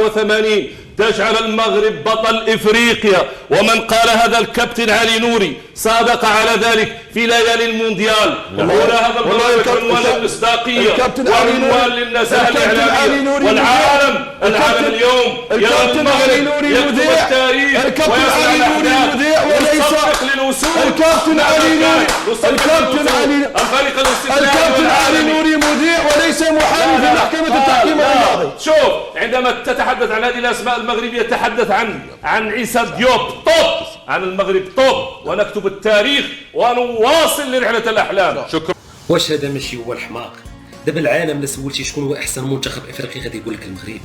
87 تجعل المغرب بطل إفريقيا، ومن قال هذا الكابتن علي نوري صادق على ذلك في ليالي المونديال. هنا هذا البرنامج عنوان المصداقية وعنوان للنزاهة الإعلامية، والعالم اليوم يرى المغرب يكتب التاريخ ويصنع الأحداث ويصفق للوصول. الكابتن علي نوري مذيع وليس محامي في محكمة التحكيم الرياضي. شوف، عندما تتحدث عن هذه الأسماء المغربية تحدث عن عيسى ديوب طوب، عن المغرب طوب، ونكتب التاريخ ونواصل لرحلة الأحلام. شكرا. واش هذا ماشي هو الحماق؟ دابا العالم لا سولتي شكون هو احسن منتخب افريقي غادي يقول لك المغرب،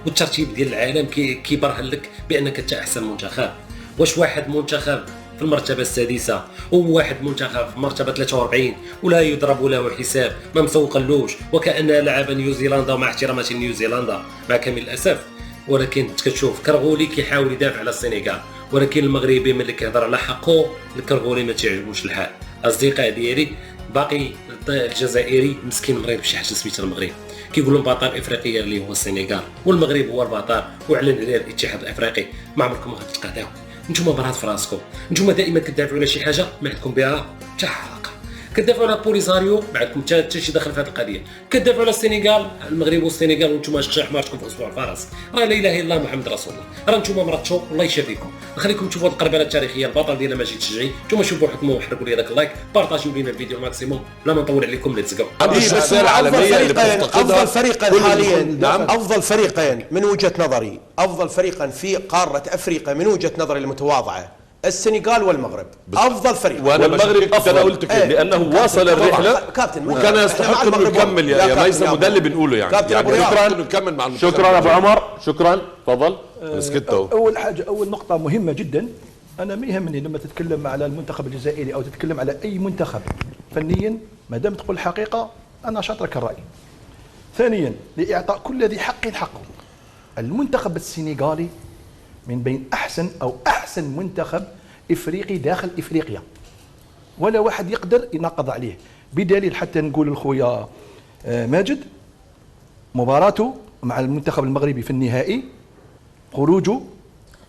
والترتيب ديال العالم كيبرهن لك بانك انت احسن منتخب. واش واحد منتخب في المرتبه السادسه وواحد منتخب في المرتبه 43 ولا يضرب له حساب، ما مسوقلوش، وكانها لعب نيوزيلندا، مع احتراماتي لنيوزيلندا مع كامل الاسف. ولكن كتشوف كرغولي كيحاول يدافع على السنغال، ولكن المغربي ملي كيهضر على حقه الكرغولي ما تيعجبوش الحال. اصدقاء ديالي باقي الجزائري مسكين مريض بشي حاجه سميتها المغرب، كيقولوا البطل الافريقيه اللي هو السنغال، والمغرب هو البطل واعلن عليه الاتحاد الافريقي. ما عمركم غتتقاداو، نتوما برات في راسكم، نتوما دائما كتدافعوا على شي حاجه ما عندكم بها حتى علاقه، كتدافعوا على بوليزاريو ما عندكم حتى شي دخل في هذه القضيه، كتدافعوا على السنغال، المغرب والسنغال، وانتوما شي حمارتكم في اسبوع الفرس. راه لا اله الا الله محمد رسول الله، راه نتوما مرضتوا الله يشافيكم. نخليكم تشوفوا هذه القربانه التاريخيه، البطل ديالنا ماشي تشجعي، نتوما شوفوا حكموا وحرقوا لي هذاك اللايك، بارطاجيو لينا الفيديو الماكسيموم، بلا ما نطول عليكم ليتس جو. افضل فريقين حاليا، نعم افضل فريقين من وجهه نظري، افضل فريقين في قاره افريقيا من وجهه نظري المتواضعه السنغال والمغرب، افضل فريق. والمغرب افضل، قلت كده لانه واصل الرحله وكان يستحق انه يكمل يا ميسم، وده اللي بنقوله يعني. شكرا نكمل مع المنتخب. شكرا ابو عمر، شكرا، تفضل. اول نقطه مهمه جدا، انا ما يهمني لما تتكلم على المنتخب الجزائري او تتكلم على اي منتخب فنيا ما دام تقول الحقيقه انا شاطرك الراي. ثانيا، لاعطاء كل ذي حق حقه، المنتخب السنغالي من بين احسن منتخب افريقي داخل افريقيا، ولا واحد يقدر يناقض عليه، بدليل حتى نقول لخويا ماجد مباراته مع المنتخب المغربي في النهائي خروجه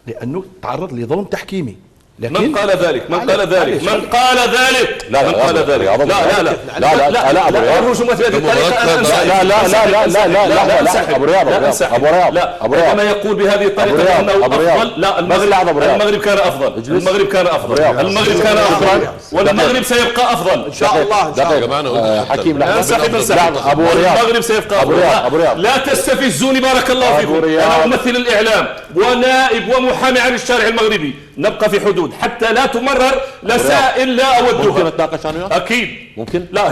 لانه تعرض لظلم تحكيمي. من قال ذلك؟ من قال ذلك؟ من قال ذلك؟ لا من قال ذلك؟ لا لا لا لا لا الرجوم في هذه الطريقه لا لا لا لا لا لا لا ابو رياض ابو رياض لا، عندما يقول بهذه الطريقه انه افضل، لا، المغرب كان افضل، المغرب كان افضل، المغرب كان افضل، والمغرب سيبقى افضل ان شاء الله. ان شاء الله حكيم، لا ابو رياض، المغرب سيبقى افضل. لا تستفزوني بارك الله فيكم، انا امثل الاعلام ونائب ومحامي عن الشارع المغربي، نبقى في حدود حتى لا تمرر مسائل لا اودها. ممكن نتناقش عنها؟ اكيد ممكن. لا،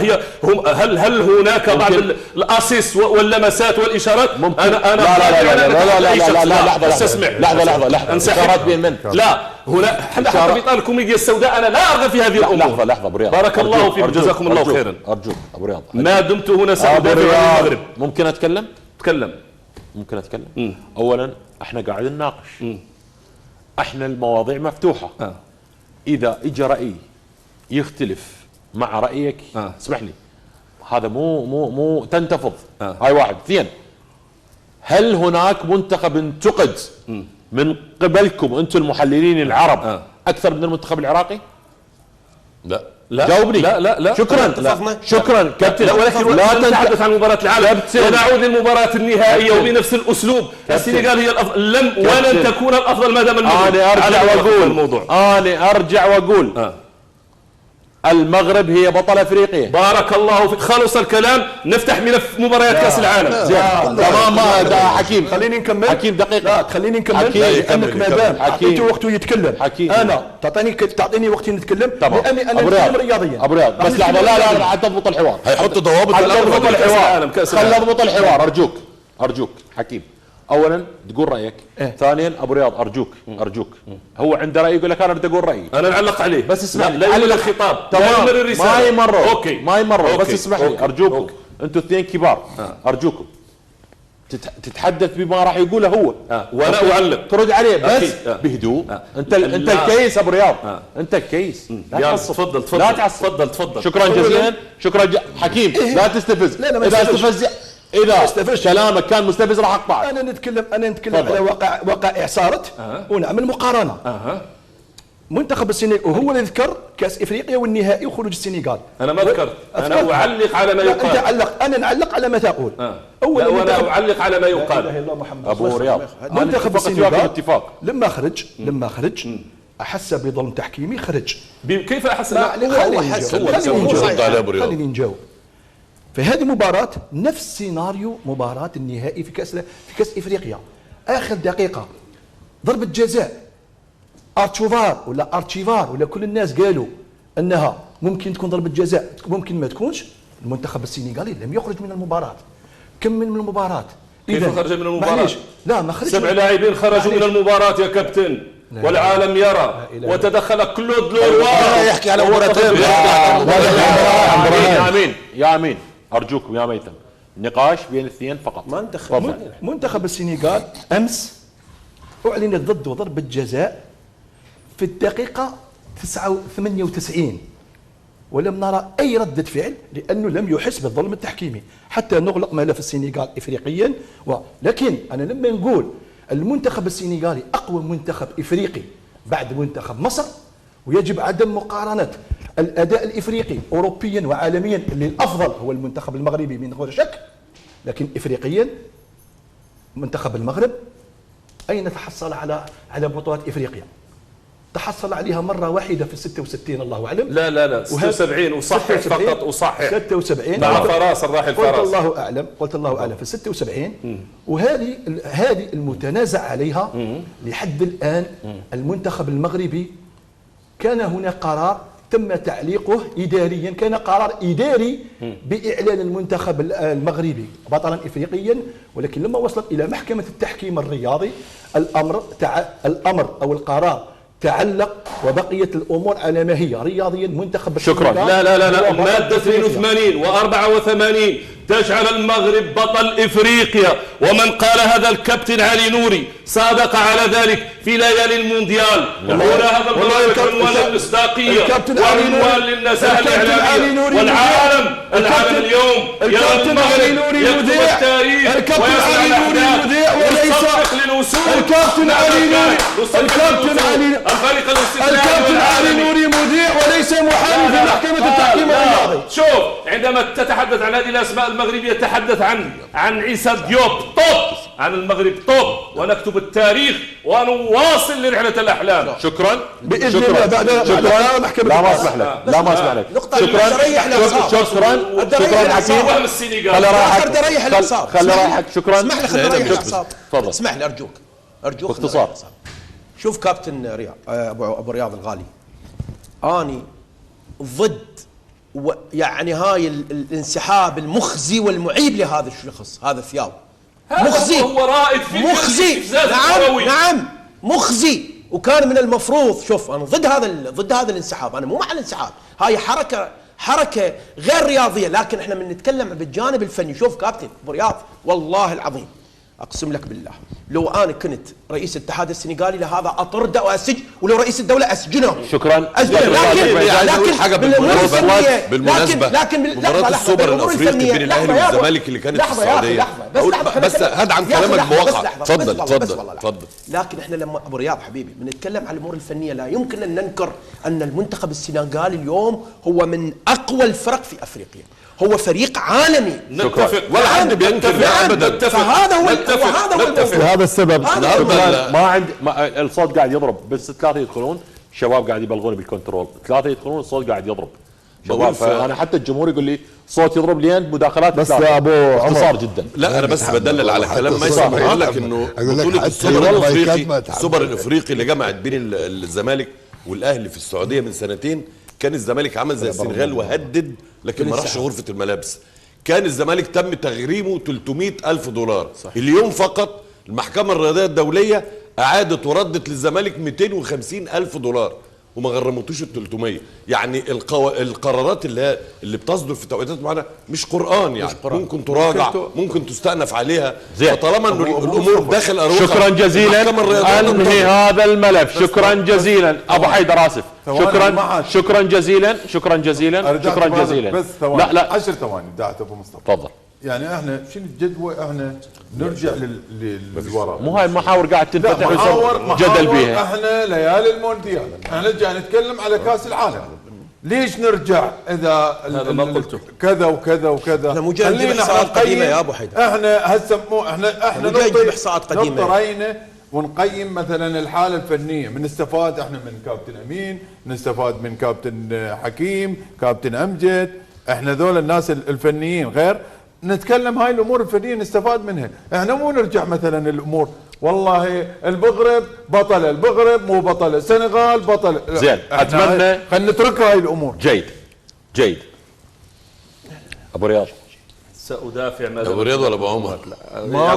هل هناك بعض الاسيس واللمسات والاشارات؟ ممكن. انا لا لا لا لا لا لا لحظه، استسمع، لحظه انسحب بين من؟ لا، هنا حتى في اطار الكوميديا السوداء انا لا ارغب في هذه الامور. لحظه ابو رياض، بارك الله فيك، جزاكم الله خيرا. ارجوك ابو رياض، ما دمت هنا سأدافع عن المغرب. ممكن اتكلم؟ تكلم. ممكن اتكلم؟ اولا احنا قاعدين نناقش، احنا المواضيع مفتوحه. اذا اجى راي يختلف مع رايك اسمح لي، هذا مو تنتفض. هاي واحد. اثنين، هل هناك منتخب انتقد من قبلكم انتم المحللين العرب اكثر من المنتخب العراقي؟ لا جاوبني. لا شكرا. شكرا كابتن، ولكن لا نتحدث عن مباراة العالم ونعود للمباراة النهائية وبنفس الأسلوب. السنغال هي الأفضل، لم ولن تكون الأفضل ما دام المغرب. أنا أرجع وأقول المغرب هي بطل افريقيا. بارك الله فيك، خلص الكلام، نفتح ملف مباريات كاس العالم. تمام. حكيم خليني نكمل. حكيم دقيقه. لا خليني نكمل لانك ما دام اعطيته وقته يتكلم. انا تعطيني وقتي نتكلم لاني انا اتكلم رياضيا. ابو رياض بس لحظه، لا حتى تضبط الحوار، هيحط ضوابط خلي اضبط الحوار ارجوك حكيم. اولا تقول رايك. ثانيا ابو رياض ارجوك هو عنده راي يقول لك انا بدي اقول رايي، انا نعلق عليه بس اسمع لا يمر الخطاب، تمام، ما يمر اوكي، ما يمر بس اسمح لي ارجوكم، انتم اثنين كبار ارجوكم تتحدث بما راح يقوله هو وانا اعلق، ترد عليه بس بهدوء. انت الكيس ابو رياض، انت الكيس. لا تفضل لا تعصب. تفضل. شكرا جزيلا. حكيم لا تستفز. اذا استفز اذا كلامك كان مستفز راح اقطعك. انا نتكلم على وقائع صارت ونعمل مقارنه. منتخب السنغال وهو اللي ذكر كاس افريقيا والنهائي وخروج السنغال. انا ما ذكرت، انا اعلق على ما يقال. انا نعلق على ما تقول. اولا وانا اعلق على ما يقال. لا اله الا محمد ابو رياض، منتخب السنغال اتفاق لما خرج احس بظلم تحكيمي، خرج. كيف احس؟ خليني نجاوب. في هذه المباراة نفس سيناريو مباراة النهائي في كأس إفريقيا. آخر دقيقة ضربة جزاء ارتشيفار ولا كل الناس قالوا انها ممكن تكون ضربة جزاء، ممكن ما تكونش. المنتخب السنغالي لم يخرج من المباراة، كمل من المباراة. كيف خرج من المباراة؟ لا ما خرج. 7 لاعبين خرجوا من المباراة يا كابتن، والعالم يرى، وتدخل كلود لوروار يحكي على مباراتين. يا امين ارجوكم يا ميثم، نقاش بين الاثنين فقط. ما ندخل. منتخب السنغال امس اعلنت ضده ضربة جزاء في الدقيقة 98 ولم نرى أي ردة فعل لأنه لم يحس بالظلم التحكيمي حتى نغلق ملف السنغال إفريقيا. لكن أنا لما نقول المنتخب السنغالي أقوى منتخب إفريقي بعد منتخب مصر، ويجب عدم مقارنة الأداء الإفريقي أوروبيا وعالميا اللي الأفضل هو المنتخب المغربي من غير شك، لكن إفريقيا منتخب المغرب أين تحصل على بطولات إفريقيا؟ تحصل عليها مرة واحدة في 66 الله أعلم. لا 76 وصحح فقط، وصحح 76 مع فراس الراحل فراس. قلت الله أعلم في 76. وهذه المتنازع عليها لحد الآن. المنتخب المغربي كان هناك قرار تم تعليقه إداريا، كان قرار إداري بإعلان المنتخب المغربي بطلا إفريقيا، ولكن لما وصلت إلى محكمة التحكيم الرياضي الأمر أو القرار تعلق، وبقيت الامور على ما هي رياضيا. منتخب شكرا. لا ماده 82 و84 تجعل المغرب بطل افريقيا، ومن قال هذا الكابتن علي نوري صادق على ذلك في ليالي المونديال. هنا هذا المغرب عنوان المصداقيه وعنوان للنزاهه الاعلاميه، والعالم اليوم يرى المغرب يكتب التاريخ ويصنع الاحداث ويصفق للوصول. الكابتن علي نوري مذيع وليس محامي في محكمة التحكيم الرياضي. شوف، عندما تتحدث عن هذه الاسماء المغربية تحدث عن عيسى ديوب طوب، عن المغرب طوب، ونكتب التاريخ ونواصل لرحلة الأحلام. شكرا بإذن الله. بعد محكمة لا ما اسمح لك، لا ما اسمح لك. شكرا حكيم. خلي رايحك. شكرا. اسمح لي خلي ريح الأعصاب. تفضل. اسمح لي أرجوك باختصار. شوف كابتن رياض أبو رياض الغالي، أني ضد يعني هاي الانسحاب المخزي والمعيب لهذا الشخص، هذا ثياب مخزي. هو رائد في مخزي. نعم مخزي. وكان من المفروض، شوف أنا ضد هذا الانسحاب، أنا مو مع الانسحاب، هاي حركة غير رياضية، لكن احنا من نتكلم بالجانب الفني. شوف كابتن أبو رياض، والله العظيم اقسم لك بالله لو انا كنت رئيس الاتحاد السنغالي لهذا اطرده واسجن، ولو رئيس الدوله اسجنه. شكرا. لكن بالمناسبه مباراه السوبر الافريقي بين الاهلي والزمالك اللي كانت في السعوديه، بس هدعم كلامك بواقع. تفضل. لكن احنا لما ابو رياض حبيبي بنتكلم على الامور الفنيه، لا يمكن ان ننكر ان المنتخب السنغالي اليوم هو من اقوى الفرق في افريقيا، هو فريق عالمي. نتفق. ولا حد بينكر ابدا. فهذا هو وهذا السبب. ما عندي الصوت قاعد يضرب، بس 3 يدخلون شباب قاعد يبلغون بالكنترول، 3 يدخلون الصوت قاعد يضرب شباب. فانا حتى الجمهور يقول لي صوت يضرب لين مداخلات. بس يا ابو اختصار جدا. لا انا بس بدلل على كلام ميسم، بقول لك انه بطوله السوبر الافريقي اللي جمعت بين الزمالك والاهلي في السعوديه من سنتين، كان الزمالك عمل زي السنغال وهدد، لكن ما راحش غرفه الملابس. كان الزمالك تم تغريمه 300,000 دولار. اليوم فقط المحكمه الرياضيه الدوليه اعادت وردت للزمالك 250,000 دولار وما غرمتوش ال 300. يعني القرارات اللي بتصدر في توقيتات معينه مش قران، يعني ممكن تراجع، ممكن تستأنف عليها. فطالما ان الامور داخل اروقه. شكرا جزيلا. انهي هذا الملف. شكرا جزيلا ابو حيدر. اسف. شكرا جزيلا. بس لا 10 ثواني دعت ابو مصطفى. تفضل. يعني احنا شنو الجدوى؟ احنا نرجع للوراء. مو هاي المحاور قاعد تنفتح ويصير جدل بيها. احنا ليالي المونديال، احنا نرجع نتكلم على كاس العالم. ليش نرجع اذا هذا ما قلته كذا وكذا وكذا؟ احنا مو جايين نجيب احصاءات قديمه يا ابو حيدر. احنا هسه مو احنا نجيب احصاءات قديمه، نقطة رأينا ونقيم مثلا الحاله الفنيه. بنستفاد احنا من كابتن امين، نستفاد من كابتن حكيم، كابتن امجد، احنا ذول الناس الفنيين غير نتكلم هاي الامور الفنيه نستفاد منها. احنا مو نرجع مثلا الامور والله المغرب بطل، المغرب مو بطل، السنغال بطل. زين اتمنى خلينا نترك هاي الامور. جيد ابو رياض. سأدافع ما ابو رياض ولا ابو عمر؟ ما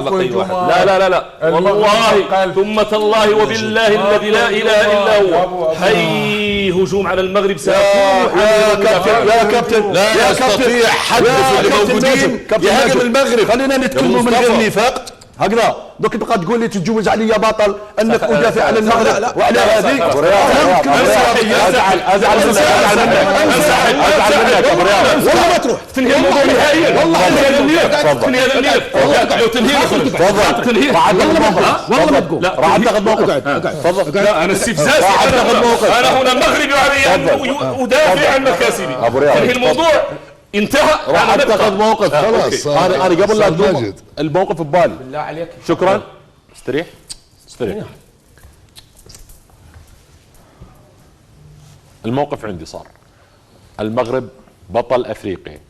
لا والله ثم تالله وبالله الذي لا اله الا هو اي هجوم على المغرب سيكون يا كابتن لا يستطيع حد في اللي موجودين يهاجم المغرب. خلينا نتكلم من غير نفاق هكذا. دوك تبقى تقول لي تتجوز علي بطل انك ادافع عن المغرب وعلى هذه. ازعل منك ابو رياض. والله ما تروح تنهي الموضوع نهائيا. والله تنهي هذا النيل. لو تنهي راح اتخذ موقف. والله ما تقول. راح اتخذ موقف. تفضل. لا انا استفزاز. انا هنا مغربي وعلي ادافع عن مكاسبي. تنهي الموضوع انتهى. راح اتخذ موقف خلاص. انا قبل لا تقوم الموقف ببالي. بالله عليك شكرا. استريح. الموقف عندي صار المغرب بطل افريقيا،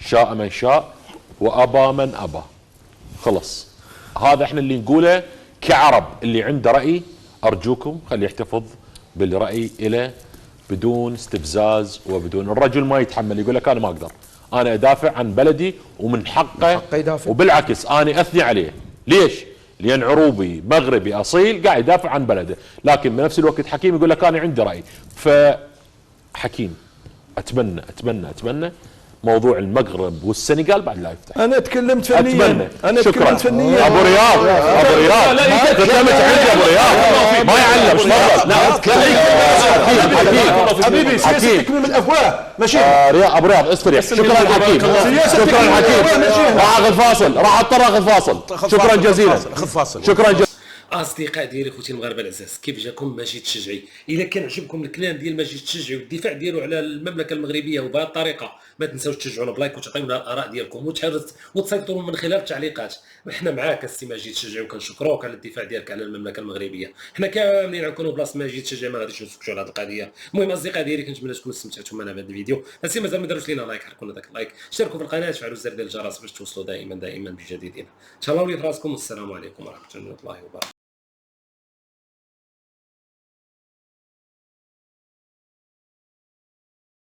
شاء من شاء وابى من ابى. خلص هذا احنا اللي نقوله كعرب. اللي عنده راي ارجوكم خليه يحتفظ بالراي له بدون استفزاز وبدون. الرجل ما يتحمل يقول لك انا ما اقدر، انا ادافع عن بلدي ومن حقه يدافع. وبالعكس انا اثني عليه. ليش؟ لان عروبي مغربي اصيل قاعد يدافع عن بلده، لكن بنفس الوقت حكيم يقول لك انا عندي راي. فحكيم اتمنى موضوع المغرب والسنغال بعد لا يفتح. انا تكلمت فنيا. انا تكلمت فنيا. ابو رياض تكلمت عندي ابو رياض ما يعلم. حبيبي سياسه تكميم الافواه ماشي. ابو رياض استريح. شكرا حكيم. راح اخذ فاصل. راح اضطر اخذ فاصل. شكرا جزيلا. شكرا جزيلا. اصدقاء ديالي خوتي المغاربه العزاز، كيف جاكم ماجد الشجعي؟ اذا كان عجبكم الكلام ديال ماجد الشجعي والدفاع ديالو على المملكه المغربيه وبهذه الطريقه، ما تنساوش تشجعونا بلايك وتعطيونا الاراء ديالكم وتسيطروا من خلال التعليقات. احنا معاك السي ماجد الشجعي وكنشكروك على الدفاع ديالك على المملكه المغربيه. حنا كاملين غنكونوا بلاصه ماجد الشجعي، ما غاديش نسكتوا على هذه القضيه. المهم اصدقاء ديالي كنتمنى تكونوا استمتعتوا معنا بهذا الفيديو. السي مازال ما داروش لينا لايك، حركوا لنا داك اللايك، اشتركوا في القناه، فعلوا زر ديال الجرس باش توصلوا دائما بجديدنا. تهلاو لي في راسكم والسلام عليكم ورحمه الله وبركاته.